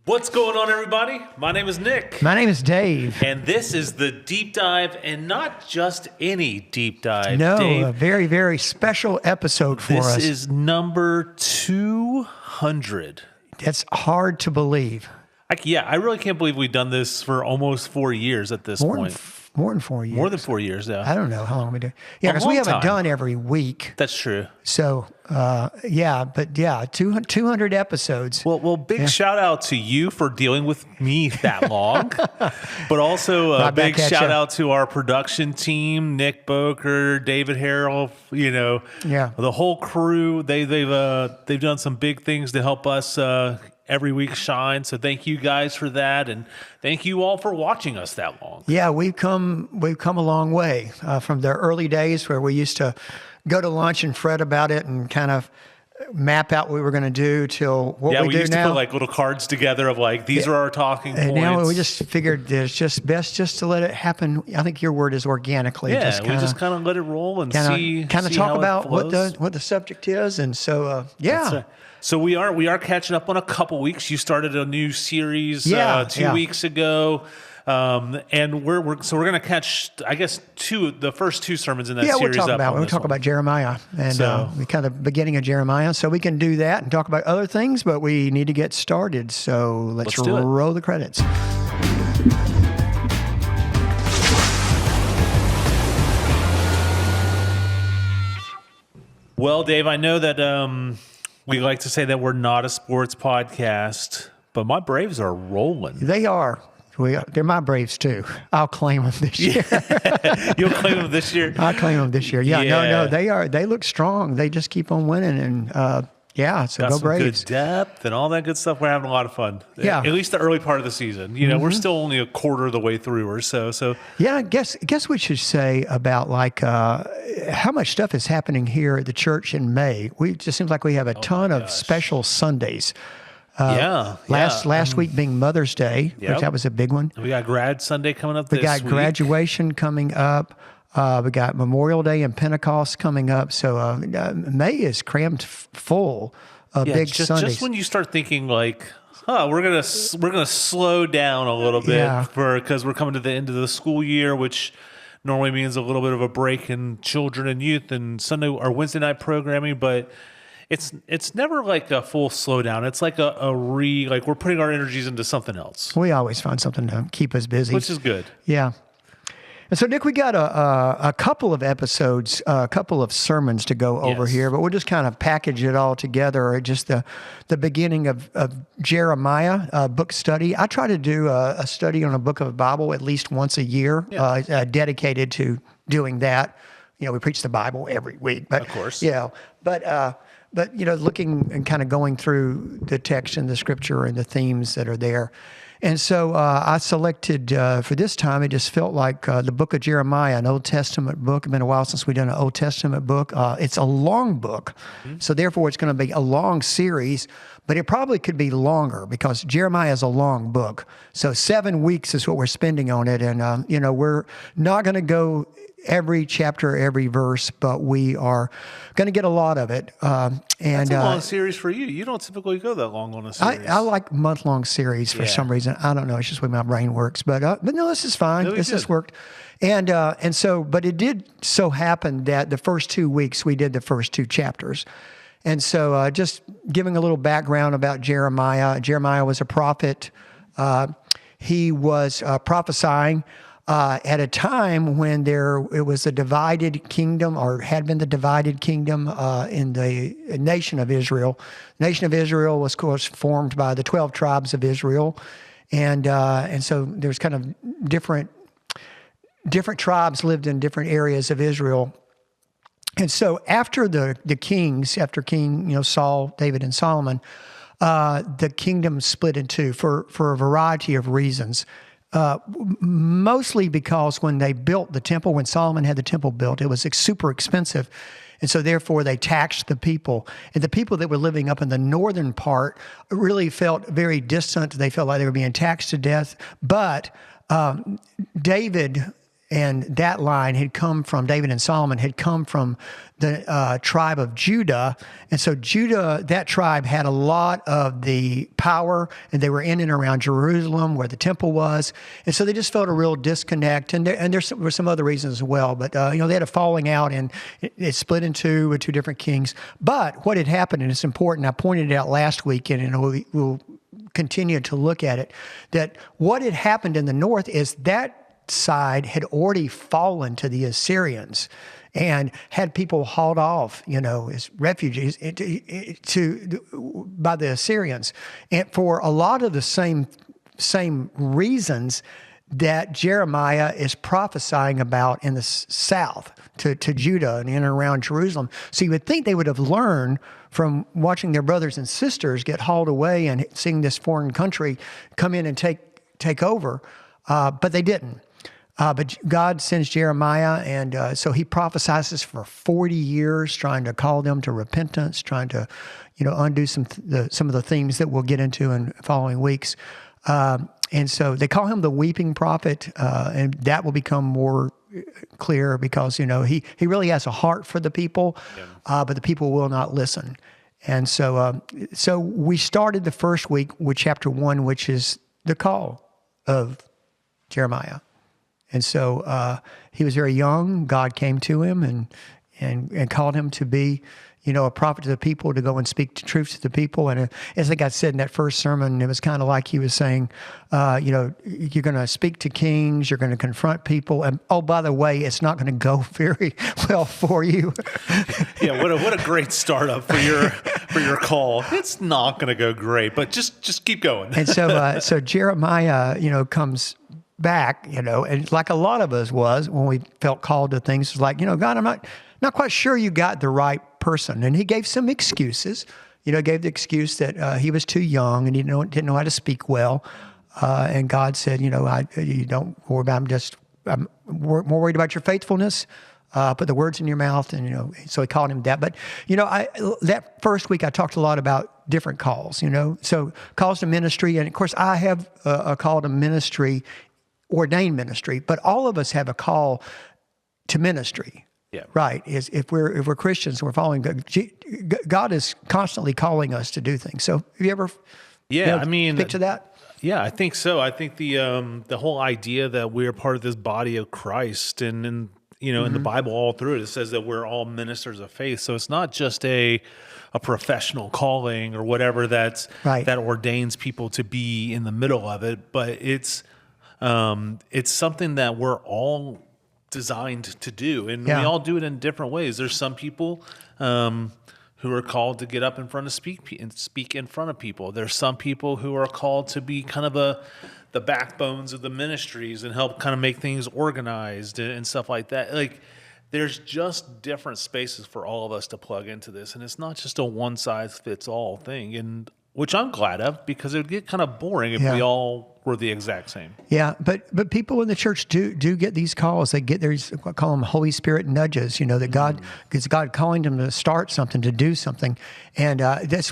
What's going on, everybody? My name is Nick. My name is Dave. And this is the deep dive, and not just any deep dive. No, Dave, a very, very special episode for us. this is number 200. That's hard to believe. I really can't believe we've done this for almost 4 years at this point. More than 4 years. More than 4 years, yeah. I don't know how long we do. Yeah, because long we haven't time. done every week. That's true. So, 200 episodes. Well, big shout out to you for dealing with me that long, but also a Right back big at shout ya. out to our production team, Nick Boker, David Harrell, the whole crew. They've done some big things to help us every week shine. So thank you guys for that, and thank you all for watching us that long. Yeah, we've come a long way from the early days where we used to go to lunch and fret about it and kind of map out what we were going to do till what we do now. Yeah, we used to put like little cards together of like, these are our talking points. And now we just figured that it's just best just to let it happen. I think your word is organically. Yeah, we just kind of let it roll and see talk how about it what flows. the subject is. And so, That's right. So we are catching up on a couple weeks. You started a new series 2 weeks ago. And we're going to catch, I guess, the first two sermons in that series. We'll talk about Jeremiah and the kind of beginning of Jeremiah. So we can do that and talk about other things, but we need to get started. So let's roll the credits. Well, Dave, I know that we like to say that we're not a sports podcast, but my Braves are rolling. They are. They're my Braves too. I'll claim them this year. You'll claim them this year? I'll claim them this year. Yeah, no, they are. They look strong. They just keep on winning, and so got go some Braves. Good depth and all that good stuff. We're having a lot of fun. Yeah, at least the early part of the season. We're still only a quarter of the way through or so. So yeah, I guess we should say about like how much stuff is happening here at the church in May. It just seems like we have a ton of special Sundays. Last week being Mother's Day, which that was a big one. We got Grad Sunday coming up. We got graduation coming up. We got Memorial Day and Pentecost coming up. So May is crammed full of big Sundays. Just when you start thinking like, we're gonna slow down a little bit because we're coming to the end of the school year, which normally means a little bit of a break in children and youth and Sunday or Wednesday night programming, but it's never like a full slowdown. It's like like we're putting our energies into something else. We always find something to keep us busy, which is good. Yeah. And so, Nick, we got a couple of episodes, a couple of sermons to go over here, but we'll just kind of package it all together. Just the beginning of Jeremiah book study. I try to do a study on a book of the Bible at least once a year, dedicated to doing that. We preach the Bible every week, but of course, But looking and kind of going through the text and the scripture and the themes that are there. And so I selected for this time, it just felt like the book of Jeremiah, an Old Testament book. It's been a while since we've done an Old Testament book. It's a long book, so therefore it's going to be a long series, but it probably could be longer because Jeremiah is a long book. So 7 weeks is what we're spending on it. And, we're not going to go every chapter, every verse, but we are going to get a lot of it. That's a long series for you. You don't typically go that long on a series. I like month-long series for some reason. I don't know. It's just the way my brain works. But no, this is fine. This has worked. And so, but it did so happen that the first 2 weeks we did the first 2 chapters. And so just giving a little background about Jeremiah. Jeremiah was a prophet. He was prophesying at a time when it was a divided kingdom, or had been the divided kingdom in the nation of Israel. The nation of Israel was, of course, formed by the 12 tribes of Israel, and so there's kind of different tribes lived in different areas of Israel. And so after the kings, after King Saul, David, and Solomon, the kingdom split in two for a variety of reasons. Mostly because when they built the temple, when Solomon had the temple built, it was super expensive. And so therefore they taxed the people. And the people that were living up in the northern part really felt very distant. They felt like they were being taxed to death. But David and that line had come from David and Solomon, had come from the tribe of Judah. And so Judah, that tribe had a lot of the power, and they were in and around Jerusalem where the temple was. And so they just felt a real disconnect. And there were some other reasons as well. But, they had a falling out, and it split in two with two different kings. But what had happened, and it's important, I pointed it out last week, and we'll continue to look at it, that what had happened in the north is that side had already fallen to the Assyrians and had people hauled off, as refugees by the Assyrians, and for a lot of the same reasons that Jeremiah is prophesying about in the south to Judah and in and around Jerusalem. So you would think they would have learned from watching their brothers and sisters get hauled away and seeing this foreign country come in and take over, but they didn't. But God sends Jeremiah, and so he prophesies for 40 years, trying to call them to repentance, trying to, undo some of the themes that we'll get into in following weeks. And so they call him the weeping prophet, and that will become more clear because, he really has a heart for the people, but the people will not listen. And so we started the first week with chapter 1, which is the call of Jeremiah. And so he was very young. God came to him and called him to be, a prophet to the people, to go and speak the truth to the people. And as I got said in that first sermon, it was kind of like he was saying, you're going to speak to kings, you're going to confront people, and oh, by the way, it's not going to go very well for you. Yeah, what a great startup for your call. It's not going to go great, but just keep going. And so Jeremiah, comes back, and like a lot of us was when we felt called to things, it's like, God, I'm not quite sure you got the right person. And he gave some excuses. Gave the excuse that he was too young and he didn't know how to speak well. And God said, you don't worry about. I'm more worried about your faithfulness. Put the words in your mouth, and so he called him that. But that first week I talked a lot about different calls. So calls to ministry, and of course I have a call to ministry. Ordained ministry, but all of us have a call to ministry. Yeah. Right. If we're Christians, we're following God. God is constantly calling us to do things. So have you ever speak to that? Yeah, I think so. I think the whole idea that we're part of this body of Christ, and in the Bible all through it says that we're all ministers of faith. So it's not just a professional calling or whatever that ordains people to be in the middle of it, but it's something that we're all designed to do, and we all do it in different ways. There's some people who are called to get up in front of speak in front of people. There's some people who are called to be kind of the backbones of the ministries and help kind of make things organized and stuff like that. Like, there's just different spaces for all of us to plug into this, and it's not just a one size fits all thing. And which I'm glad of, because it would get kind of boring if we all were the exact same. Yeah, but people in the church do get these calls. They get these, I call them Holy Spirit nudges, that God calling them to start something, to do something. And that's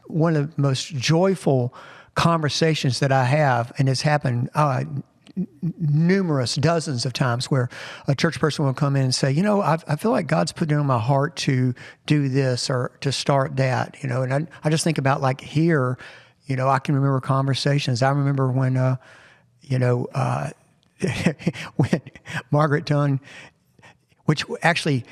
one of the most joyful conversations that I have, and it's happened numerous dozens of times, where a church person will come in and say, I feel like God's put it on my heart to do this or to start that, and I just think about, like, here, I can remember conversations. I remember when, when Margaret Dunn, which actually,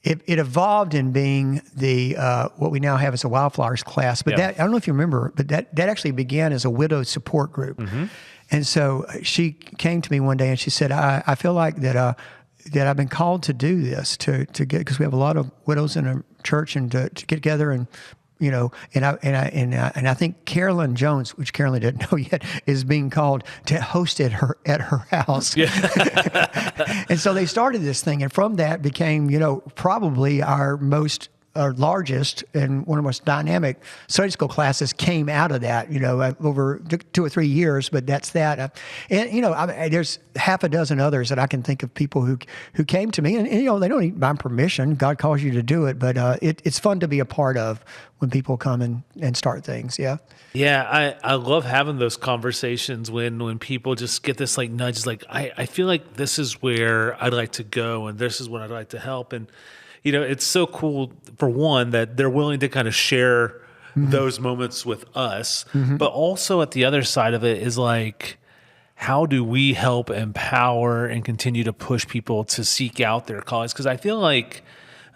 it evolved in being the what we now have as a Wildflowers class. But that, I don't know if you remember, but that actually began as a widow support group. Mm-hmm. And so she came to me one day and she said, I feel like that I've been called to do this, to get, because we have a lot of widows in a church, and to get together and, and I think Carolyn Jones, which Carolyn didn't know yet, is being called to host at her house. Yeah. And so they started this thing, and from that became, probably our most our largest and one of the most dynamic Sunday school classes came out of that, over 2 or 3 years, but that's that. And, there's half a dozen others that I can think of, people who came to me and they don't need my permission. God calls you to do it, but it's fun to be a part of when people come and start things. Yeah. Yeah. I love having those conversations when people just get this like nudge, like, I feel like this is where I'd like to go and this is what I'd like to help. And, it's so cool, for one, that they're willing to kind of share those moments with us, but also at the other side of it is like, how do we help empower and continue to push people to seek out their callings? Because I feel like,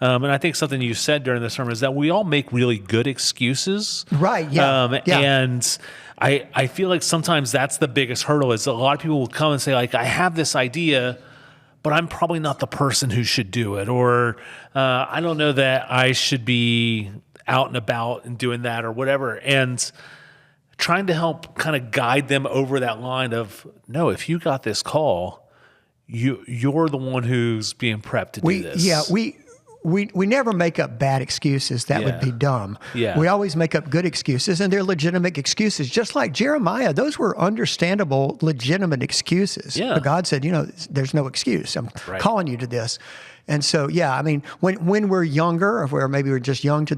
and I think something you said during the sermon is that we all make really good excuses. Right, yeah. And I feel like sometimes that's the biggest hurdle, is a lot of people will come and say, like, I have this idea, but I'm probably not the person who should do it. Or I don't know that I should be out and about and doing that or whatever. And trying to help kind of guide them over that line of, no, if you got this call, you're the one who's being prepped to do this. Yeah, we never make up bad excuses. That would be dumb. Yeah. We always make up good excuses, and they're legitimate excuses. Just like Jeremiah, those were understandable, legitimate excuses. Yeah. But God said, there's no excuse. I'm calling you to this. And so, when we're younger, or maybe we're just new to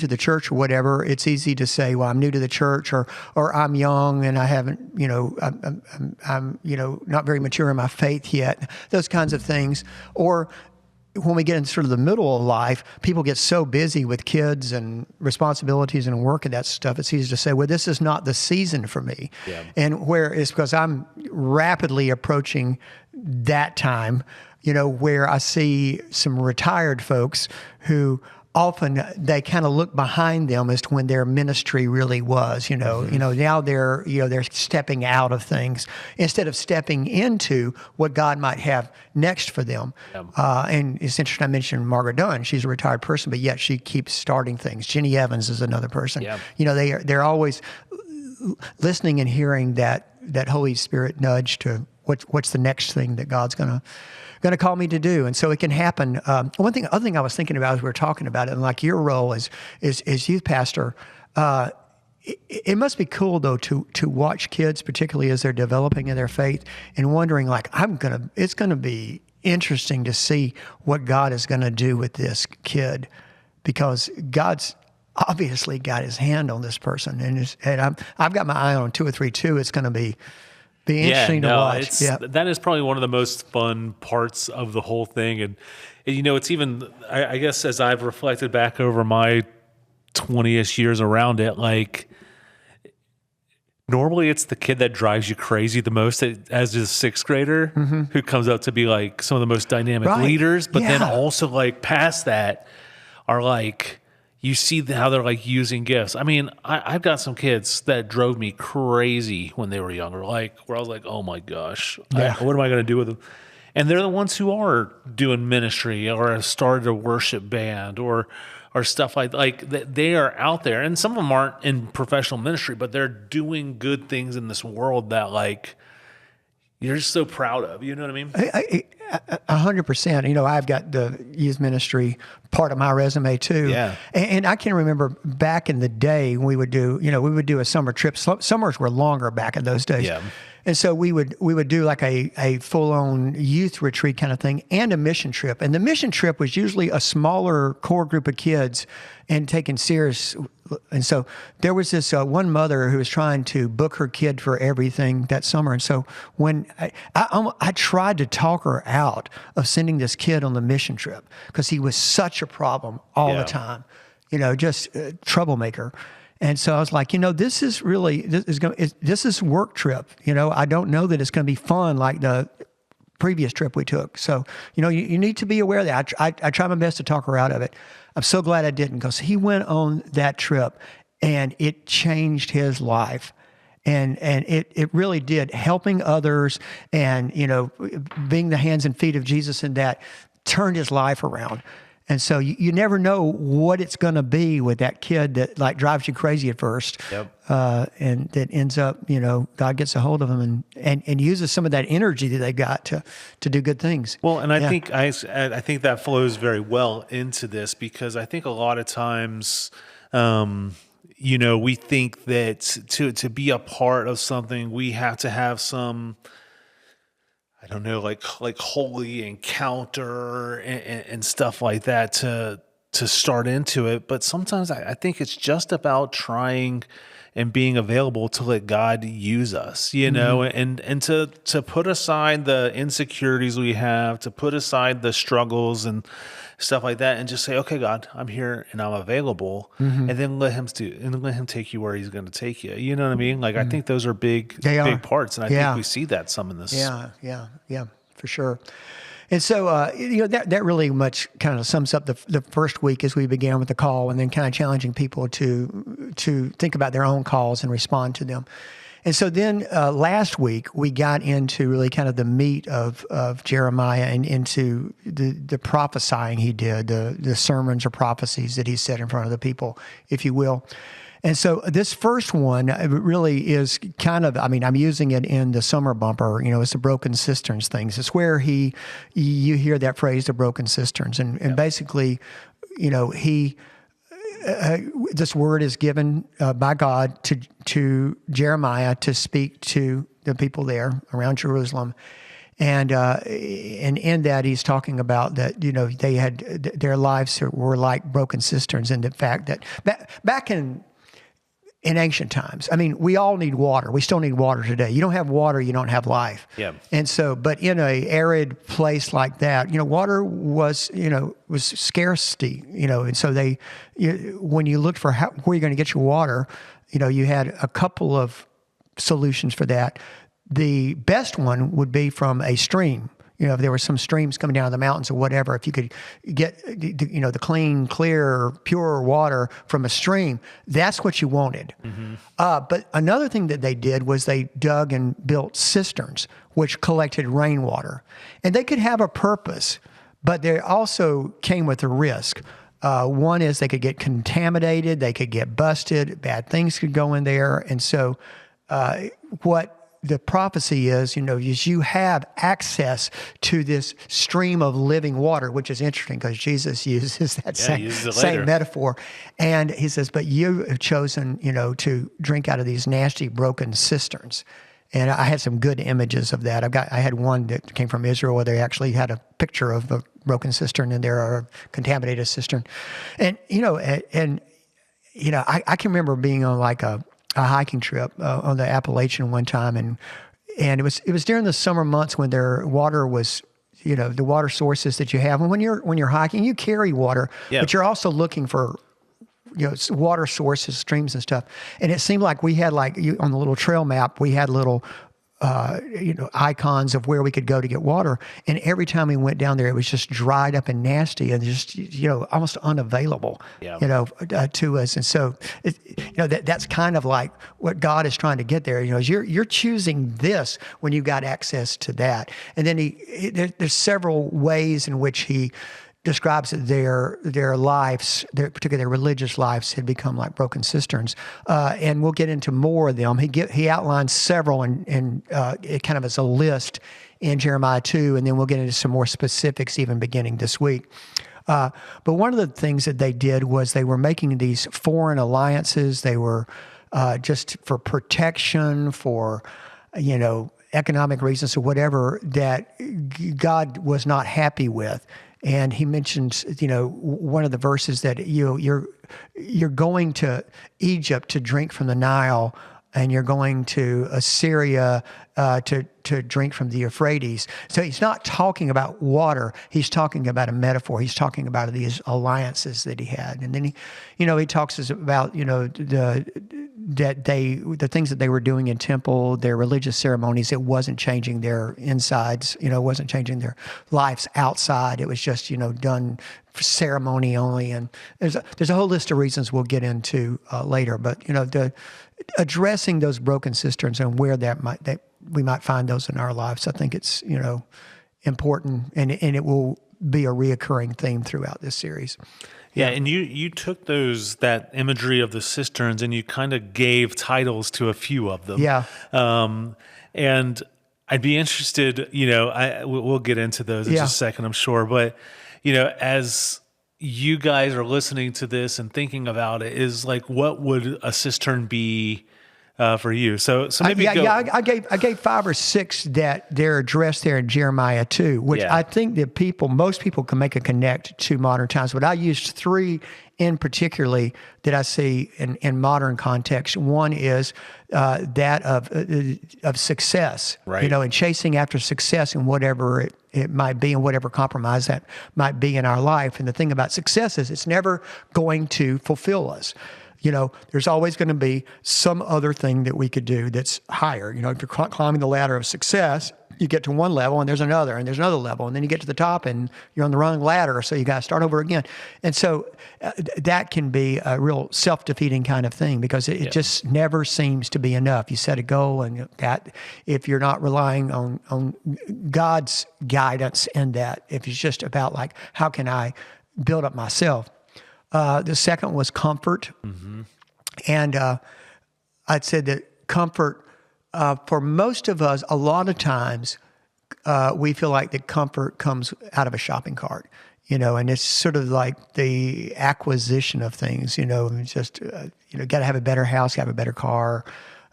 the church or whatever, it's easy to say, well, I'm new to the church, or I'm young and I haven't, I'm not very mature in my faith yet. Those kinds of things. Or when we get into sort of the middle of life, people get so busy with kids and responsibilities and work and that stuff, it's easy to say, well, this is not the season for me. Yeah. And where it's because I'm rapidly approaching that time, where I see some retired folks who often they kind of look behind them as to when their ministry really was, now they're stepping out of things instead of stepping into what God might have next for them. And it's interesting, I mentioned Margaret Dunn. She's a retired person, but yet she keeps starting things. Jenny Evans is another person. Yeah. They're always listening and hearing that Holy Spirit nudge to what's the next thing that God's going to call me to do. And so it can happen. Other thing I was thinking about as we were talking about it, and like your role as youth pastor, it must be cool though to watch kids, particularly as they're developing in their faith, and wondering like, it's going to be interesting to see what God is going to do with this kid, because God's obviously got his hand on this person, and I've got my eye on 2 or 3 too. It's going to be interesting to watch. That is probably one of the most fun parts of the whole thing. And it's even, I guess, as I've reflected back over my 20-ish years around it, like, normally it's the kid that drives you crazy the most as a 6th grader who comes out to be like some of the most dynamic leaders. But then also like past that are like, you see how they're like using gifts. I mean, I've got some kids that drove me crazy when they were younger, like where I was like, oh my gosh, what am I going to do with them? And they're the ones who are doing ministry or have started a worship band or stuff like they are out there. And some of them aren't in professional ministry, but they're doing good things in this world that like you're just so proud of. You know what I mean? 100%. I've got the youth ministry part of my resume too. Yeah. And I can remember back in the day when we would do a summer trip. Summers were longer back in those days. Yeah. And so we would do like a full-on youth retreat kind of thing and a mission trip. And the mission trip was usually a smaller core group of kids and taken serious. And so there was this one mother who was trying to book her kid for everything that summer. And so when I tried to talk her out of sending this kid on the mission trip because he was such a problem all the time, just a troublemaker. And so I was like, this is work trip. I don't know that it's going to be fun like the previous trip we took. So, you need to be aware of that. I try my best to talk her out of it. I'm so glad I didn't, because he went on that trip and it changed his life. And it really did, helping others and, being the hands and feet of Jesus in that turned his life around. And so you never know what it's going to be with that kid that like drives you crazy at first. Yep. And that ends up, God gets a hold of them and uses some of that energy that they got to do good things. Well, and I think that flows very well into this, because I think a lot of times, we think that to be a part of something, we have to have some, I don't know, like holy encounter and stuff like that to start into it. But sometimes I think it's just about trying and being available to let God use us, and to put aside the insecurities we have, to put aside the struggles and stuff like that, and just say, okay, God, I'm here and I'm available, and then let him take you where he's going to take you. You know what I mean? Like, I think those are big parts. And I think we see that some in this. Yeah, for sure. And so, that really much kind of sums up the first week as we began with the call, and then kind of challenging people to think about their own calls and respond to them. And so then last week we got into really kind of the meat of Jeremiah and into the prophesying he did, the sermons or prophecies that he said in front of the people, if you will. And so this first one really is kind of, I'm using it in the summer bumper, it's the broken cisterns things. It's where you hear that phrase, the broken cisterns. And basically, this word is given by God to Jeremiah to speak to the people there around Jerusalem. And in that, he's talking about that, they had, their lives were like broken cisterns. And the fact that back in ancient times, we all need water. We still need water today. You don't have water, you don't have life. Yeah. And so, but in a arid place like that, water was scarcity, and so when you looked for where you're going to get your water, you had a couple of solutions for that. The best one would be from a stream. If there were some streams coming down the mountains or whatever, if you could get, the clean, clear, pure water from a stream, that's what you wanted. Mm-hmm. But another thing that they did was they dug and built cisterns, which collected rainwater. And they could have a purpose, but they also came with a risk. One is they could get contaminated, they could get busted, bad things could go in there. And so what the prophecy is you have access to this stream of living water, which is interesting because Jesus uses that same metaphor. And he says, but you have chosen, to drink out of these nasty broken cisterns. And I had some good images of that. I had one that came from Israel where they actually had a picture of a broken cistern and there are a contaminated cistern. And, I can remember being on like a hiking trip on the Appalachian one time, and it was during the summer months when their water was, the water sources that you have. And when you're hiking, you carry water, but you're also looking for water sources, streams and stuff. And it seemed like we had on the little trail map, we had little icons of where we could go to get water. And every time we went down there, it was just dried up and nasty and just, almost unavailable, to us. And so, that's kind of like what God is trying to get there. You're choosing this when you got access to that. And then there's several ways in which he describes that their lives, particularly their religious lives, had become like broken cisterns. And we'll get into more of them. He outlines several and it kind of as a list in Jeremiah 2, and then we'll get into some more specifics even beginning this week. But one of the things that they did was they were making these foreign alliances. They were just for protection, for, economic reasons or whatever, that God was not happy with. And he mentions, one of the verses that you're going to Egypt to drink from the Nile, and you're going to Assyria to drink from the Euphrates. So he's not talking about water. He's talking about a metaphor. He's talking about these alliances that he had. And then he talks about the things that they were doing in temple, their religious ceremonies. It wasn't changing their insides. It wasn't changing their lives outside. It was just done for ceremony only. And there's a whole list of reasons we'll get into later. But addressing those broken cisterns and where we might find those in our lives, I think it's important, and it will be a reoccurring theme throughout this series. Yeah, and you took that imagery of the cisterns and you kind of gave titles to a few of them. Yeah. And I'd be interested, we'll get into those in just a second, I'm sure. But, as you guys are listening to this and thinking about it, is like, what would a cistern be for you? So maybe go. Yeah, I gave 5 or 6 that they're addressed there in Jeremiah 2, which I think that most people can make a connect to modern times. But I used 3 in particularly that I see in modern context. One is that of success, right? And chasing after success in whatever it might be and whatever compromise that might be in our life. And the thing about success is it's never going to fulfill us. There's always going to be some other thing that we could do that's higher. If you're climbing the ladder of success, you get to one level and there's another level. And then you get to the top and you're on the wrong ladder. So you got to start over again. And so that can be a real self-defeating kind of thing because it just never seems to be enough. You set a goal and that if you're not relying on God's guidance in that, if it's just about like, how can I build up myself? The second was comfort. Mm-hmm. And I'd said that comfort, for most of us, a lot of times we feel like the comfort comes out of a shopping cart, and it's sort of like the acquisition of things, just, got to have a better house, got to have a better car.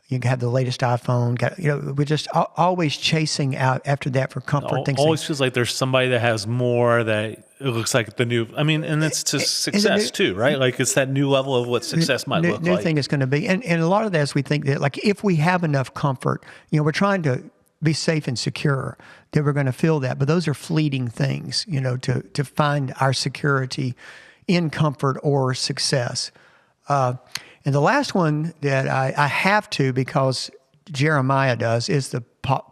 You can have the latest iPhone. We're just always chasing out after that for comfort. Always feels like there's somebody that has more that it looks like the new. I mean, and it's to success too, right? Like it's that new level of what success might look like. New thing is going to be, and a lot of that is we think that like if we have enough comfort, we're trying to be safe and secure, that we're going to feel that. But those are fleeting things, to find our security in comfort or success. And the last one that I have to, because Jeremiah does, is the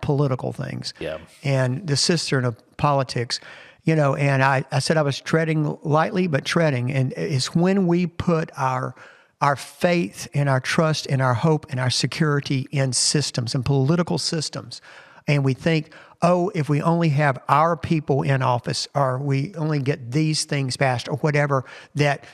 political things. Yeah. And the cistern of politics, and I said I was treading lightly, but treading. And it's when we put our faith and our trust and our hope and our security in systems and political systems. And we think, if we only have our people in office, or we only get these things passed or whatever, that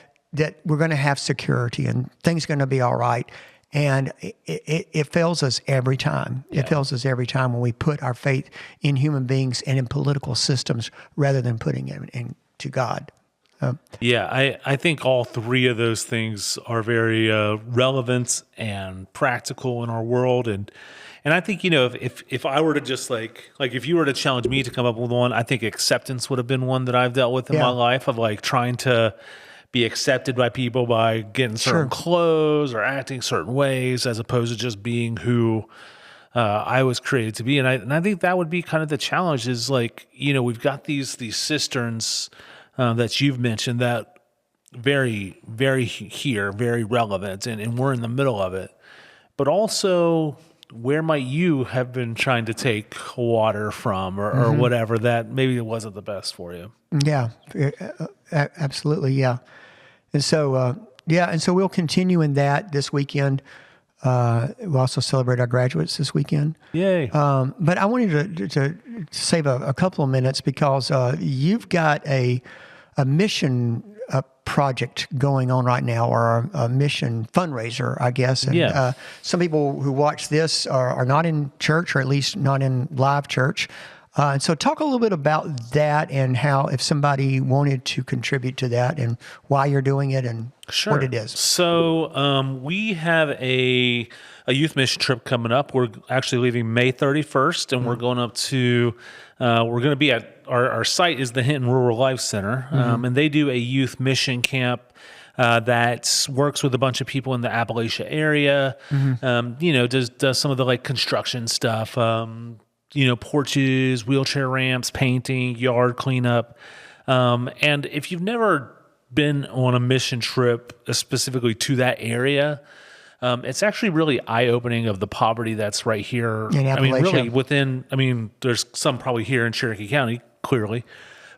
we're going to have security and things are going to be all right. And it fails us every time. Yeah. It fails us every time when we put our faith in human beings and in political systems rather than putting it into God. I think all 3 of those things are very relevant and practical in our world. And I think, if I were to just like if you were to challenge me to come up with one, I think acceptance would have been one that I've dealt with in my life, of like trying to be accepted by people by getting certain clothes or acting certain ways, as opposed to just being who I was created to be. And I think that would be kind of the challenge, is like, we've got these cisterns that you've mentioned that very, very very relevant, and we're in the middle of it. But also, where might you have been trying to take water from or whatever that maybe it wasn't the best for you? Yeah, absolutely. Yeah. And so, we'll continue in that this weekend. We'll also celebrate our graduates this weekend. Yay. But I wanted to save a couple of minutes because you've got a mission project going on right now, or a mission fundraiser, I guess. And some people who watch this are not in church, or at least not in live church. And so talk a little bit about that, and how, if somebody wanted to contribute to that, and why you're doing it, and what it is. So we have a youth mission trip coming up. We're actually leaving May 31st, and we're going up to, we're going to be at, our site is the Hinton Rural Life Center, and they do a youth mission camp that works with a bunch of people in the Appalachia area, does some of the like construction stuff, porches, wheelchair ramps, painting, yard cleanup. And if you've never been on a mission trip specifically to that area, it's actually really eye-opening of the poverty that's right here. In Appalachia. I mean, there's some probably here in Cherokee County, clearly.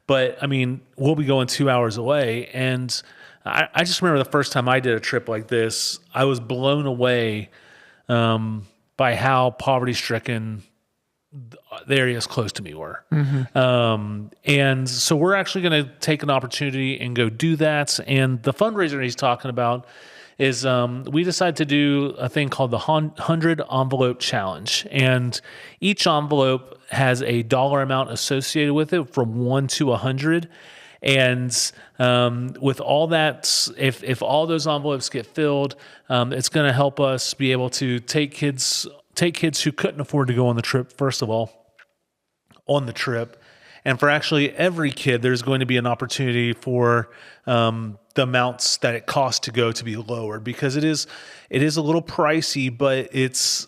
But, I mean, we'll be going 2 hours away. And I just remember the first time I did a trip like this, I was blown away by how poverty-stricken the areas close to me were. And so we're actually going to take an opportunity and go do that. And the fundraiser he's talking about is we decided to do a thing called the 100 Envelope Challenge. And each envelope has a dollar amount associated with it from 1 to 100. And with all that, if all those envelopes get filled, it's going to help us be able to take kids who couldn't afford to go on the trip, first of all, on the trip. And for actually every kid, there's going to be an opportunity for the amounts that it costs to go to be lowered, because it is a little pricey, but it's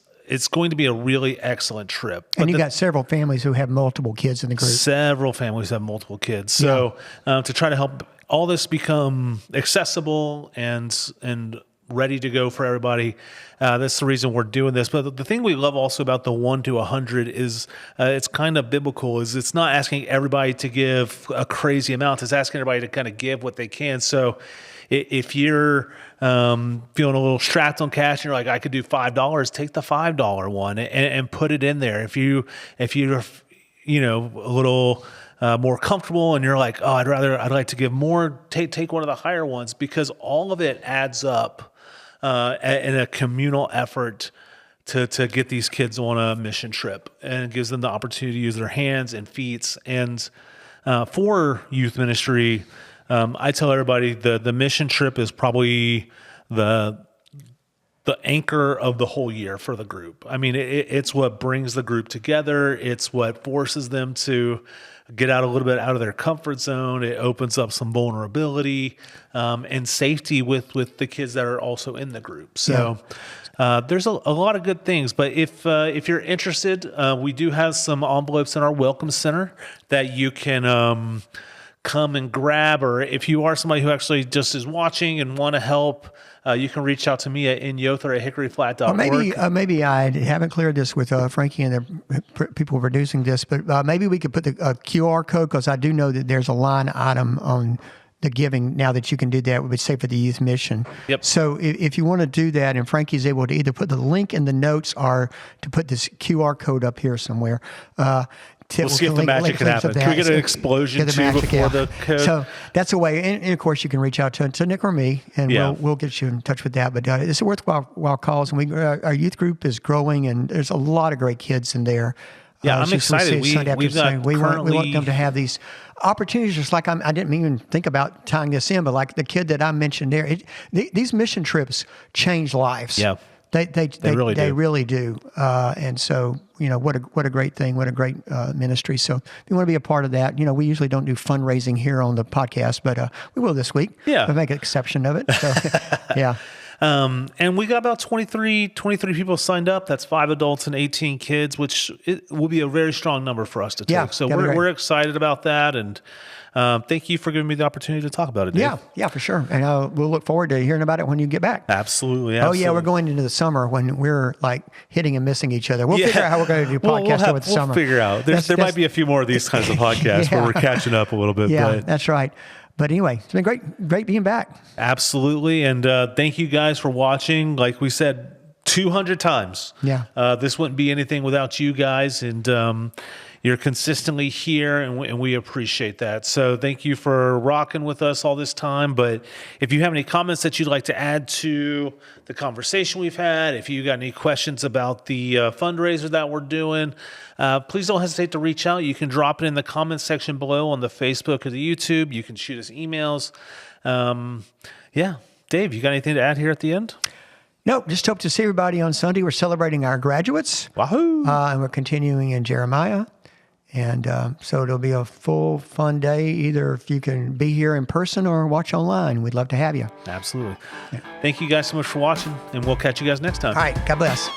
going to be a really excellent trip. And you got several families who have multiple kids in the group. Several families have multiple kids. So to try to help all this become accessible and ready to go for everybody, that's the reason we're doing this. But the thing we love also about the 1 to 100 is it's kind of biblical. Is it's not asking everybody to give a crazy amount. It's asking everybody to kind of give what they can. So if you're feeling a little strapped on cash and you're like, I could do $5, take the $5 one and put it in there. If you're a little more comfortable and you're like, oh, I'd like to give more, take one of the higher ones, because all of it adds up in a communal effort to get these kids on a mission trip, and it gives them the opportunity to use their hands and feet. And for youth ministry, I tell everybody the mission trip is probably the anchor of the whole year for the group. I mean, it's what brings the group together. It's what forces them to get out a little bit out of their comfort zone. It opens up some vulnerability and safety with the kids that are also in the group. So there's a lot of good things. But if you're interested, we do have some envelopes in our Welcome Center that you can come and grab. Or if you are somebody who actually just is watching and want to help, you can reach out to me at inyothar@hickoryflat.org. Maybe I haven't cleared this with Frankie and the people producing this, but maybe we could put the QR code, because I do know that there's a line item on the giving now that you can do that. We would say for the youth mission. Yep. So if you want to do that, and Frankie's able to either put the link in the notes or to put this QR code up here somewhere. We'll see if the magic can happen. Can we get an explosion too before the code? So that's a way. And of course, you can reach out to Nick or me, and we'll get you in touch with that. But it's a worthwhile cause. And our youth group is growing, and there's a lot of great kids in there. Yeah, I'm excited. We want them to have these opportunities. Just like I didn't even think about tying this in, but like the kid that I mentioned there, these mission trips change lives. Yeah. They really do. And so, what a great thing, what a great ministry. So if you want to be a part of that, we usually don't do fundraising here on the podcast, but we will this week. Yeah. We'll make an exception of it. So, yeah. And we got about 23 people signed up. That's 5 adults and 18 kids, which it will be a very strong number for us to take. Yeah, so we're excited about that. And thank you for giving me the opportunity to talk about it, Dave. Yeah, for sure. And we'll look forward to hearing about it when you get back. Absolutely. Oh, yeah, we're going into the summer when we're like hitting and missing each other. We'll figure out how we're going to do podcasts over the summer. We'll figure out. There might be a few more of these kinds of podcasts where we're catching up a little bit. Yeah, that's right. But anyway, it's been great being back. Absolutely. And thank you guys for watching. Like we said 200 times. Yeah. This wouldn't be anything without you guys. And you're consistently here, and we appreciate that. So thank you for rocking with us all this time. But if you have any comments that you'd like to add to the conversation we've had, if you got any questions about the fundraiser that we're doing, please don't hesitate to reach out. You can drop it in the comments section below on the Facebook or the YouTube. You can shoot us emails. Dave, you got anything to add here at the end? Nope, just hope to see everybody on Sunday. We're celebrating our graduates. Wahoo! And we're continuing in Jeremiah. And so it'll be a full, fun day, either if you can be here in person or watch online. We'd love to have you. Absolutely. Yeah. Thank you guys so much for watching, and we'll catch you guys next time. All right. God bless.